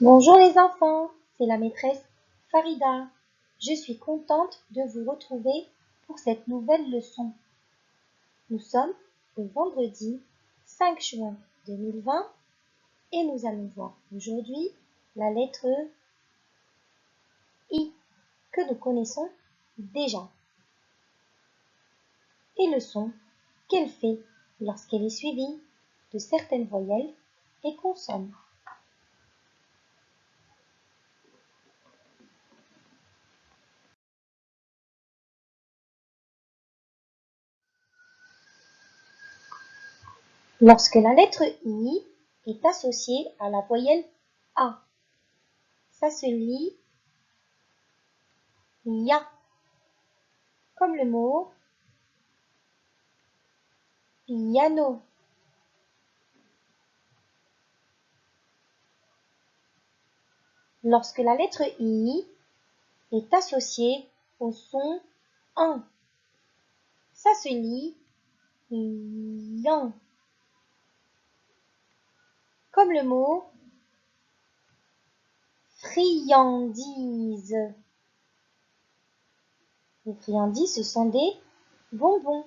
Bonjour les enfants, c'est la maîtresse Farida. Je suis contente de vous retrouver pour cette nouvelle leçon. Nous sommes le vendredi 5 juin 2020 et nous allons voir aujourd'hui la lettre I que nous connaissons déjà et le son qu'elle fait lorsqu'elle est suivie de certaines voyelles et consonnes. Lorsque la lettre I est associée à la voyelle A, ça se lit ya, comme le mot piano. Lorsque la lettre I est associée au son en, ça se lit yan, comme le mot friandise. Les friandises, ce sont des bonbons.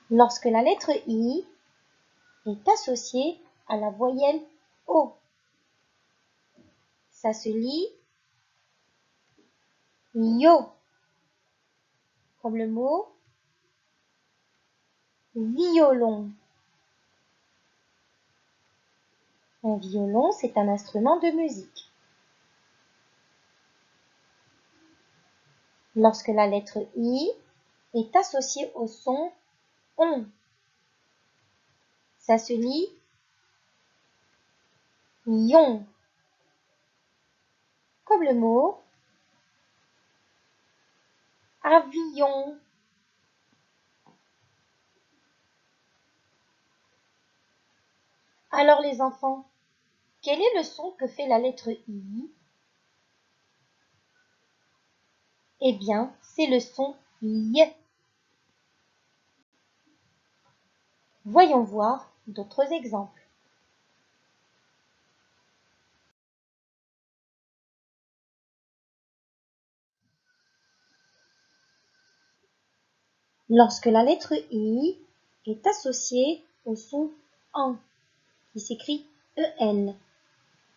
Lorsque la lettre I est associée à la voyelle O, ça se lit yo, comme le mot violon. Un violon, c'est un instrument de musique. Lorsque la lettre I est associée au son on, ça se lit ion, comme le mot avion. Alors les enfants, quel est le son que fait la lettre I? Eh bien, c'est le son Y. Voyons voir d'autres exemples. Lorsque la lettre I est associée au son en, qui s'écrit EN,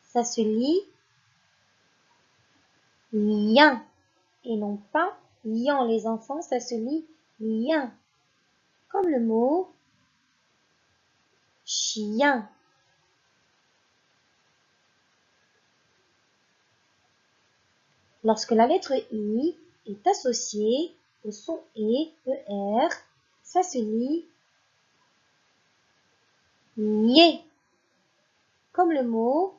ça se lit lien et non pas lian. Les enfants, ça se lit lien, comme le mot chien. Lorsque la lettre I est associée au son ER, ça se lit nier, comme le mot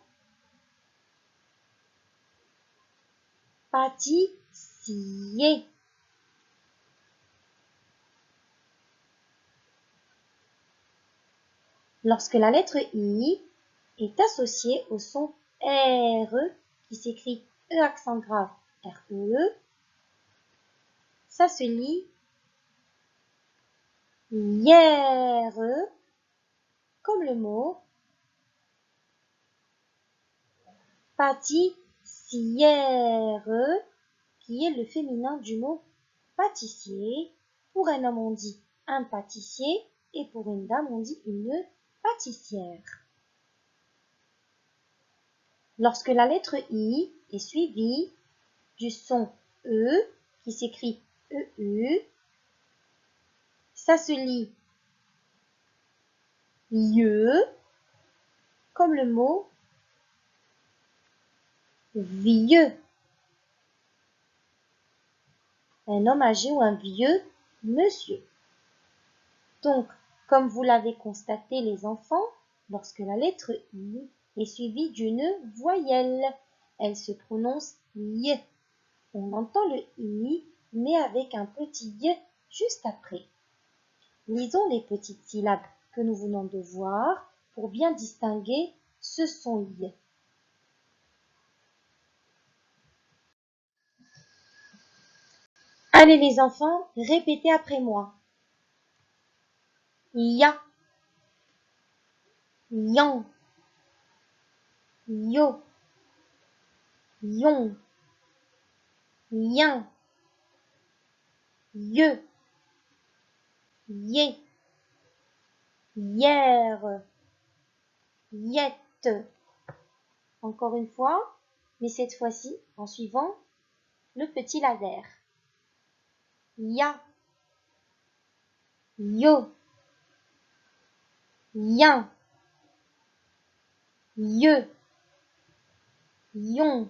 pâtissier. Lorsque la lettre I est associée au son RE, qui s'écrit E accent grave RE, ça se lit hier, comme le mot pâtissière, qui est le féminin du mot pâtissier. Pour un homme, on dit un pâtissier et pour une dame, on dit une pâtissière. Lorsque la lettre I est suivie du son E, qui s'écrit EU, ça se lit lieu, comme le mot vieux. Un homme âgé ou un vieux monsieur. Donc, comme vous l'avez constaté les enfants, lorsque la lettre I est suivie d'une voyelle, elle se prononce Y. On entend le I, mais avec un petit Y juste après. Lisons les petites syllabes que nous venons de voir pour bien distinguer ce son Y. Allez les enfants, répétez après moi. Ya, yan, yo, yon, yen, ye, yé, hier, yette. Encore une fois, mais cette fois-ci en suivant le petit laser. Ya, yo, yen, ye, yon,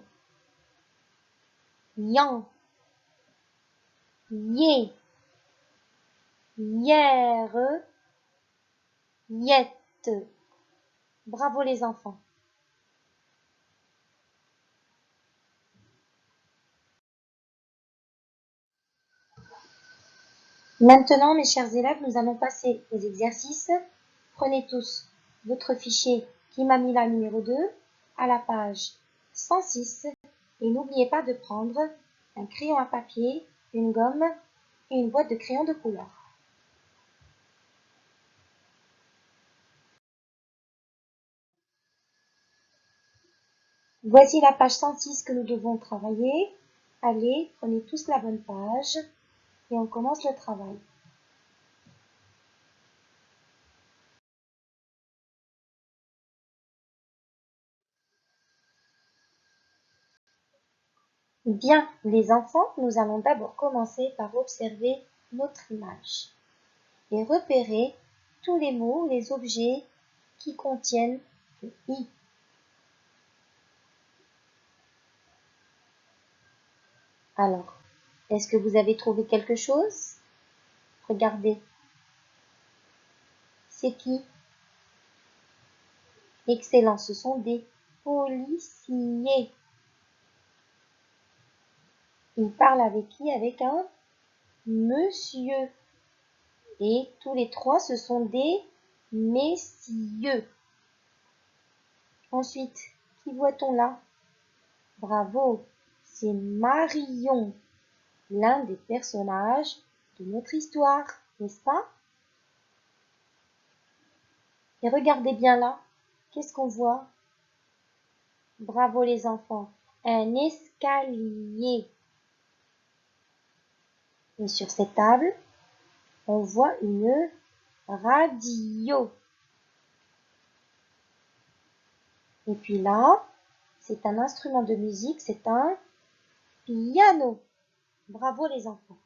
yan, yé, hier, yette. Bravo les enfants. Maintenant, mes chers élèves, nous allons passer aux exercices. Prenez tous votre fichier qui m'a mis la numéro 2 à la page 106 et n'oubliez pas de prendre un crayon à papier, une gomme et une boîte de crayons de couleur. Voici la page 106 que nous devons travailler. Allez, prenez tous la bonne page et on commence le travail. Bien, les enfants, nous allons d'abord commencer par observer notre image et repérer tous les mots, les objets qui contiennent le i. Alors, est-ce que vous avez trouvé quelque chose? Regardez. C'est qui? Excellent, ce sont des policiers. Ils parlent avec qui? Avec un monsieur. Et tous les trois, ce sont des messieurs. Ensuite, qui voit-on là? Bravo, c'est Marion, l'un des personnages de notre histoire, n'est-ce pas? Et regardez bien là, qu'est-ce qu'on voit? Bravo les enfants, un escalier. Et sur cette table, on voit une radio. Et puis là, c'est un instrument de musique, c'est un piano. Bravo les enfants.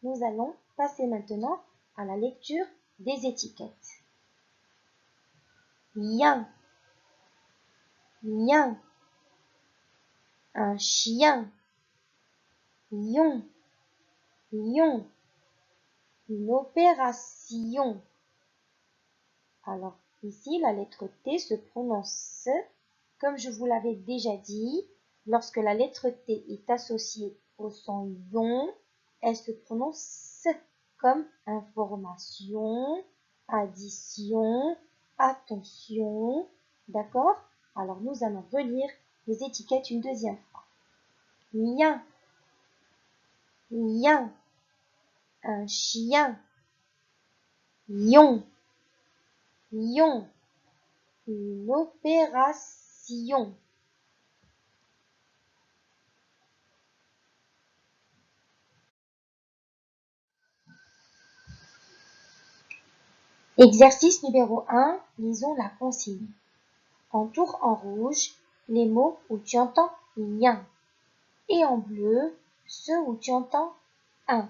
Nous allons passer maintenant à la lecture des étiquettes. Bien, bien, un chien, lion, lion, une opération. Alors ici, la lettre T se prononce, comme je vous l'avais déjà dit, lorsque la lettre T est associée au son ion, elle se prononce comme information, addition, attention, d'accord? Alors nous allons relire les étiquettes une deuxième fois. Lien, lien, un chien, lion, lion, une opération. Exercice numéro 1, lisons la consigne. Entoure en rouge les mots où tu entends lien et en bleu ceux où tu entends un.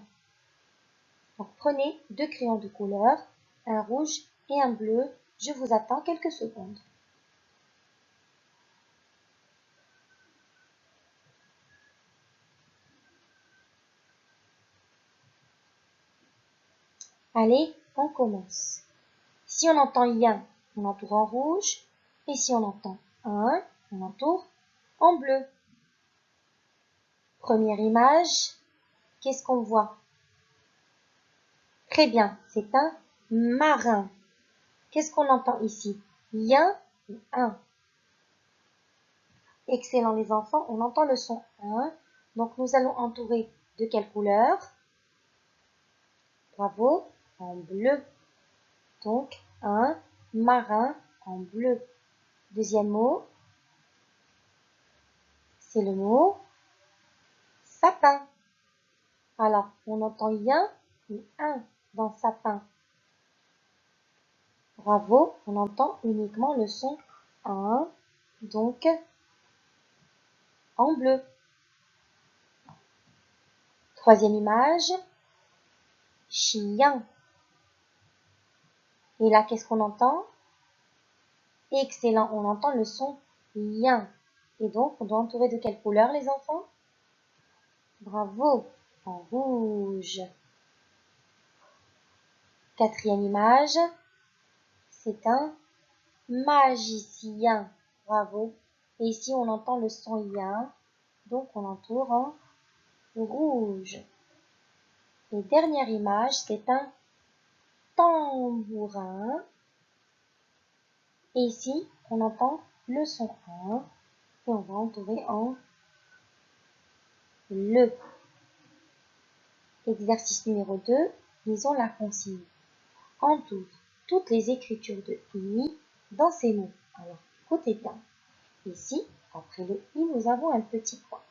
Donc prenez deux crayons de couleur, un rouge et un bleu. Je vous attends quelques secondes. Allez, on commence. Si on entend lien, on entoure en rouge. Et si on entend un, on entoure en bleu. Première image, qu'est-ce qu'on voit? Très bien, c'est un marin. Qu'est-ce qu'on entend ici? Lien ou un. Excellent les enfants, on entend le son 1. Donc nous allons entourer de quelle couleur? Bravo, en bleu. Donc un marin en bleu. Deuxième mot, c'est le mot sapin. Alors, on entend yin et un dans sapin. Bravo, on entend uniquement le son un, donc en bleu. Troisième image, chien. Et là, qu'est-ce qu'on entend? Excellent, on entend le son yin. Et donc, on doit entourer de quelle couleur, les enfants? Bravo, en rouge. Quatrième image, c'est un magicien. Bravo. Et ici, on entend le son yin, donc on entoure en rouge. Et dernière image, c'est un tambourin. Et ici, on entend le son 1 et on va entourer en le. Exercice numéro 2, lisons la consigne. Entoure toutes les écritures de I dans ces mots. Alors, écoutez bien. Ici, après le I, nous avons un petit point.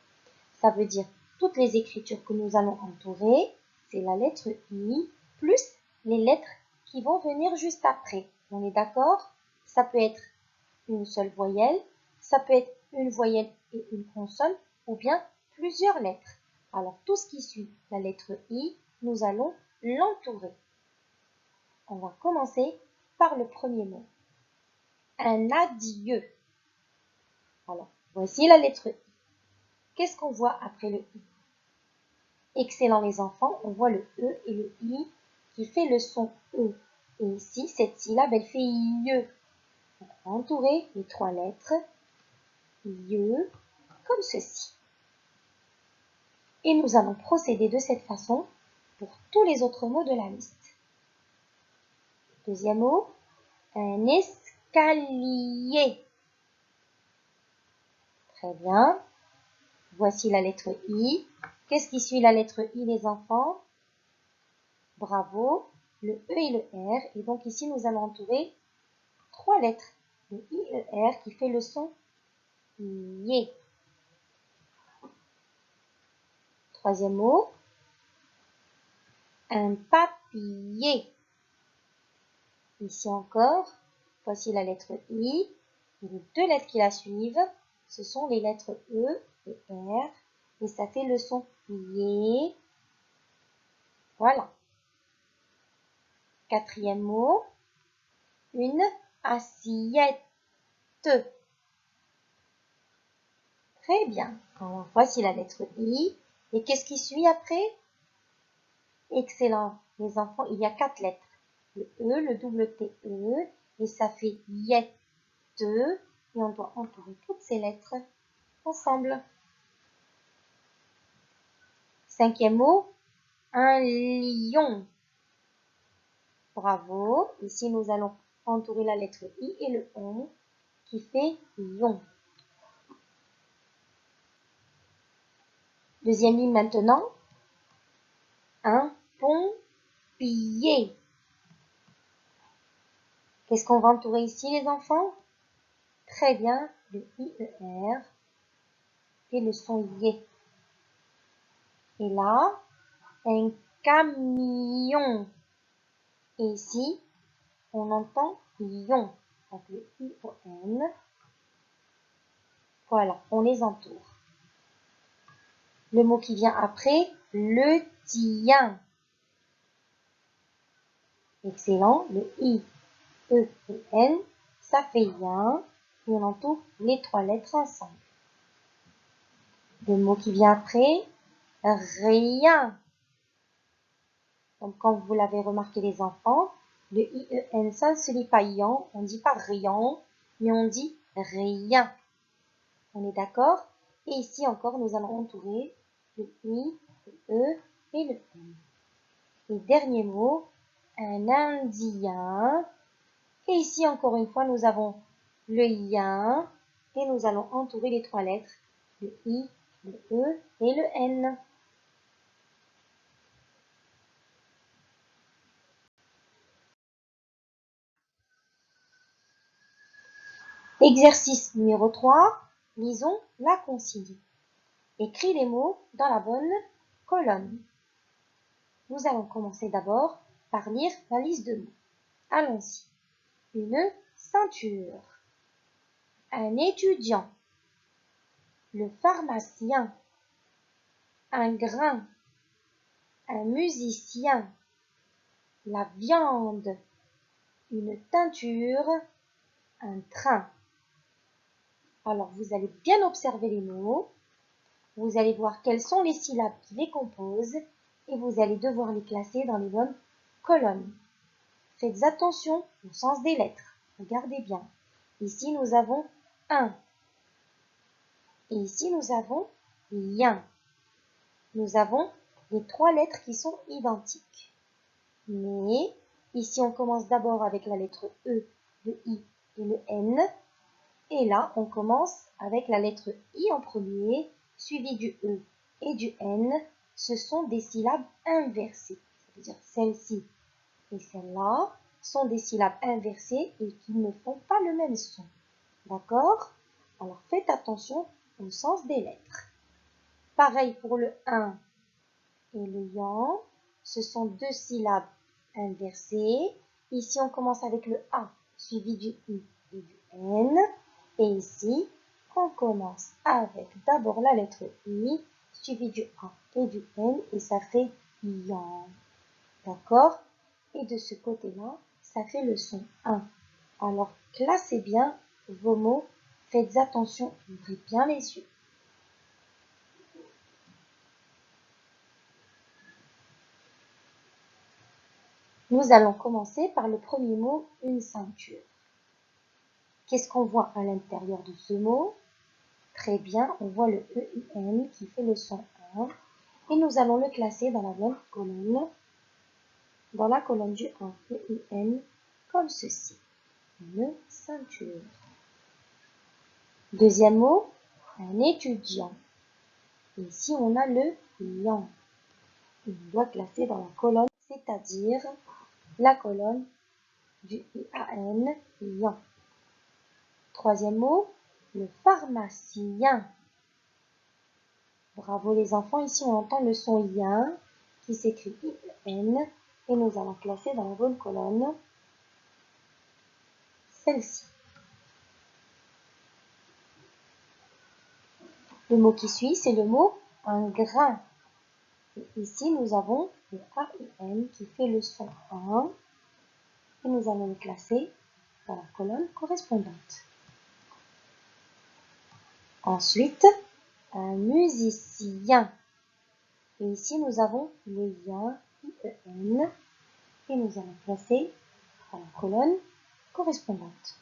Ça veut dire toutes les écritures que nous allons entourer, c'est la lettre I plus les lettres qui vont venir juste après. On est d'accord? Ça peut être une seule voyelle, ça peut être une voyelle et une consonne, ou bien plusieurs lettres. Alors, tout ce qui suit la lettre I, nous allons l'entourer. On va commencer par le premier mot. Un adieu. Alors, voici la lettre I. Qu'est-ce qu'on voit après le I? Excellent les enfants, on voit le E et le I qui fait le son E. Et ici, cette syllabe, elle fait IE. On va entourer les trois lettres IE comme ceci. Et nous allons procéder de cette façon pour tous les autres mots de la liste. Deuxième mot, un escalier. Très bien. Voici la lettre I. Qu'est-ce qui suit la lettre I, les enfants? Bravo, le E et le R. Et donc ici, nous allons entourer trois lettres. Le I et le R qui fait le son IE. Troisième mot, un papier. Ici encore, voici la lettre I. Et les deux lettres qui la suivent, ce sont les lettres E et R. Et ça fait le son IE. Voilà. Quatrième mot, une assiette. Très bien. Alors, voici la lettre I. Et qu'est-ce qui suit après? Excellent. Les enfants, il y a quatre lettres. Le E, le double T-E. Et ça fait yette. Et on doit entourer toutes ces lettres ensemble. Cinquième mot, un lion. Bravo. Ici, nous allons entourer la lettre I et le on qui fait lion. Deuxième ligne maintenant, un pompier. Qu'est-ce qu'on va entourer ici, les enfants? Très bien, le IER et le son YE. Et là, un camion. Et ici, on entend lion. Donc le ION. Voilà, on les entoure. Le mot qui vient après, le tien. Excellent, le I, E et N, ça fait yin. Et on entoure les trois lettres ensemble. Le mot qui vient après, rien. Donc, quand vous l'avez remarqué les enfants, le IEN, ça ne se lit pas ian, on ne dit pas rien, mais on dit rien. On est d'accord? Et ici encore, nous allons entourer le I, le E et le N. Et dernier mot, un indien. Et ici, encore une fois, nous avons le yin et nous allons entourer les trois lettres, le I, le E et le N. Exercice numéro 3, lisons la consigne. écris les mots dans la bonne colonne. Nous allons commencer d'abord par lire la liste de mots. Allons-y. Une ceinture, un étudiant, le pharmacien, un grain, un musicien, la viande, une teinture, un train. Alors vous allez bien observer les mots, vous allez voir quelles sont les syllabes qui les composent et vous allez devoir les classer dans les bonnes colonnes. Faites attention au sens des lettres, regardez bien. Ici nous avons un et ici nous avons lien. Nous avons les trois lettres qui sont identiques. Mais ici on commence d'abord avec la lettre E, le I et le N. Et là, on commence avec la lettre I en premier, suivi du E et du N. Ce sont des syllabes inversées. C'est-à-dire celle-ci et celle-là sont des syllabes inversées et qui ne font pas le même son. D'accord? Alors faites attention au sens des lettres. Pareil pour le 1 et le yan. Ce sont deux syllabes inversées. Ici, on commence avec le A suivi du I et du N. Et ici, on commence avec d'abord la lettre I, suivi du A et du N, et ça fait yan. D'accord? Et de ce côté-là, ça fait le son 1. Alors, classez bien vos mots, faites attention, ouvrez bien les yeux. Nous allons commencer par le premier mot, une ceinture. Qu'est-ce qu'on voit à l'intérieur de ce mot? Très bien, on voit le EIN qui fait le son 1 et nous allons le classer dans la bonne colonne, dans la colonne du 1, EIN, comme ceci, une ceinture. Deuxième mot, un étudiant. Et ici, on a le lion. On doit classer dans la colonne, c'est-à-dire la colonne du IAN, lion. Troisième mot, le pharmacien. Bravo les enfants, ici on entend le son ien qui s'écrit IEN et nous allons classer dans la bonne colonne celle-ci. Le mot qui suit, c'est le mot un grain. Et ici nous avons le AIN qui fait le son 1 et nous allons le classer dans la colonne correspondante. Ensuite, un musicien. Et ici, nous avons le ien, IEN, et nous allons placer dans la colonne correspondante.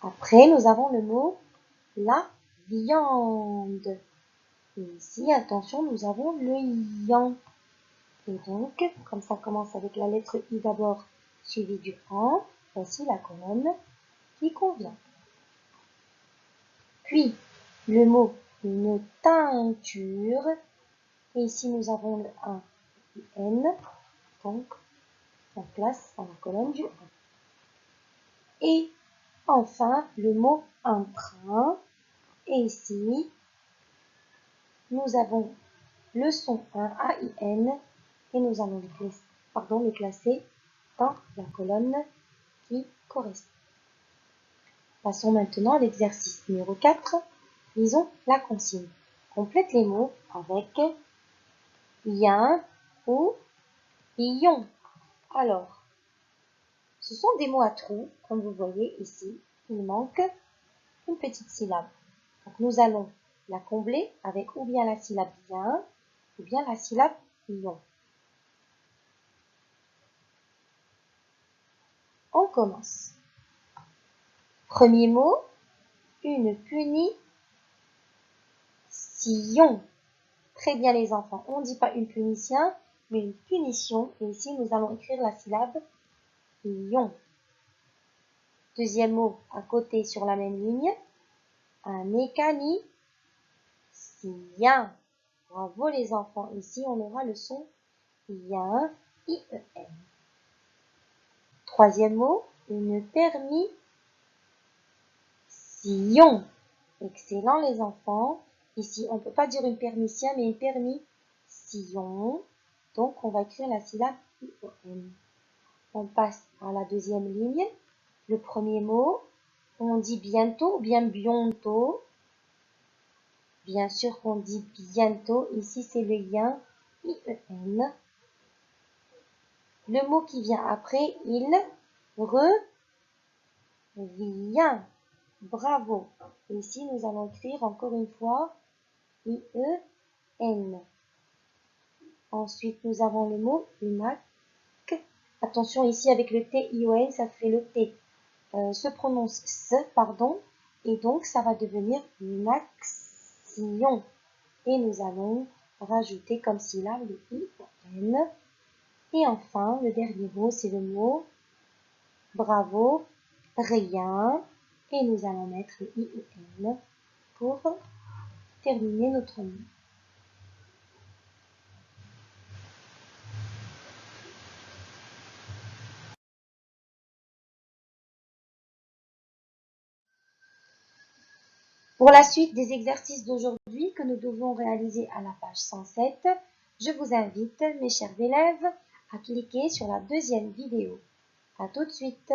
Après, nous avons le mot la viande. Et ici, attention, nous avons le yan. Et donc, comme ça commence avec la lettre I d'abord, suivi du an, voici la colonne qui convient. Puis, le mot une teinture. Et ici, nous avons le 1 et N. Donc, on place dans la colonne du 1. Et enfin, le mot un train. Et ici, nous avons le son 1 AIN. Et nous allons le classer dans la colonne qui correspond. Passons maintenant à l'exercice numéro 4. Lisons la consigne. Complète les mots avec ien ou ion. Alors, ce sont des mots à trous, comme vous voyez ici. Il manque une petite syllabe. Donc nous allons la combler avec ou bien la syllabe ien ou bien la syllabe ion. On commence. Premier mot, une punition. Très bien les enfants, on ne dit pas une punition, mais une punition. Et ici, nous allons écrire la syllabe ion. Deuxième mot, à côté sur la même ligne, un mécanicien. Bravo les enfants, ici on aura le son ien, IEN. Troisième mot, une permission. Excellent les enfants. Ici, on ne peut pas dire une permission, mais une permission. Donc, on va écrire la syllabe ION. On passe à la deuxième ligne. Le premier mot, on dit bientôt ou bien bientôt. Bien sûr qu'on dit bientôt. Ici, c'est le yen, IEN. Le mot qui vient après, il revient. Bravo. Et ici, nous allons écrire encore une fois IEN. Ensuite, nous avons le mot UNAC. Attention, ici, avec le T-I-O-N, ça fait le T. Se prononce S, pardon. Et donc, ça va devenir une action. Et nous allons rajouter comme syllabe le I-O-N. Et enfin, le dernier mot, c'est le mot bravo, rien. Et nous allons mettre le I-O-N pour terminer notre mot. Pour la suite des exercices d'aujourd'hui que nous devons réaliser à la page 107, je vous invite, mes chers élèves, à cliquer sur la deuxième vidéo. À tout de suite!